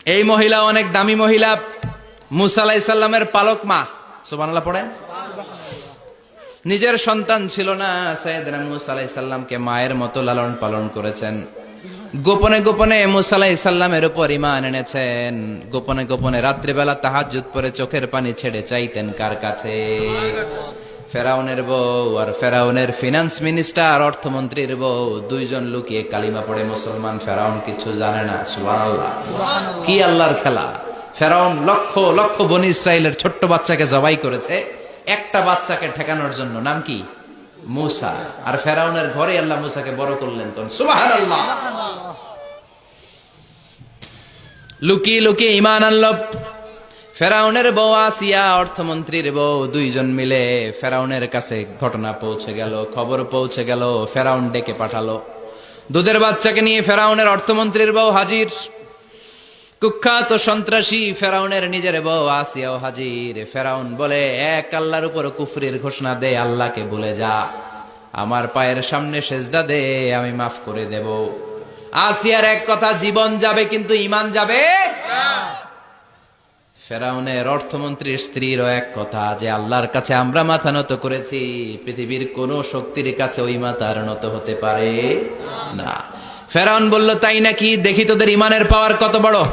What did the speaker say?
এই মহিলা অনেক দামি মহিলা, মুসা আলাইহিস সালামের পালক মা। সুবহানাল্লাহ পড়েন। নিজের সন্তান ছিল না, সাইয়েদনা মুসা আলাইহিস সালামকে মায়ের মতো লালন পালন করেছেন। গোপনে গোপনে মুসা আলাইহিস সালামের উপর ঈমান এনেছেন। গোপনে গোপনে রাত্রিবেলা তাহাজ্জুদ পড়ে চোখের পানি ছেড়ে চাইতেন কার কাছে? ফেরাউনের বউ আর ফেরাউনের ফিনান্স মিনিস্টার, অর্থমন্ত্রীর বউ, দুইজন লুকিয়ে কালিমা পড়ে মুসলমান। ফেরাউন কিছু জানে না। সুবহানাল্লাহ। কি আল্লাহর খেলা! ফেরাউন লক্ষ লক্ষ বনি ইসরাইলের ছোট্ট বাচ্চাকে জবাই করেছে একটা বাচ্চাকে ঠেকানোর জন্য। নাম কি? মুসা। আর ফেরাউনের ঘরে আল্লাহ মুসাকে বড় করলেন। তো সুবহানাল্লাহ। লুকিয়ে লুকিয়ে ঈমান আনলো। ফেরাউনের বউ আসিয়া, অর্থমন্ত্রীর বউ, দুইজন মিলে ফেরাউনের কাছে ঘটনা পৌঁছে গেল, খবর পৌঁছে গেল। ফেরাউন ডেকে পাঠালো। দুধের বাচ্চাকে নিয়ে ফেরাউনের অর্থমন্ত্রীর বউ হাজির। কুখ্যাত সন্ত্রাসী ফেরাউনের নিজের বউ আসিয়াও হাজির। ফেরাউন বলে, এক আল্লাহর উপর কুফরির ঘোষণা দে, আল্লাহকে ভুলে যা, আমার পায়ের সামনে সেজদা দে, আমি মাফ করে দেব। আসিয়ার এক কথা, জীবন যাবে কিন্তু ঈমান যাবে না। ফেরাউনের অর্থমন্ত্রীর স্ত্রীরও এক কথা, যে আল্লাহর কাছে আমরা মাথা নত করেছি, পৃথিবীর কোন শক্তির কাছে ওই মাথার নত হতে পারে না। ফেরাউন বলল, তাই নাকি? দেখি তোদের ঈমানের পাওয়ার কত বড়।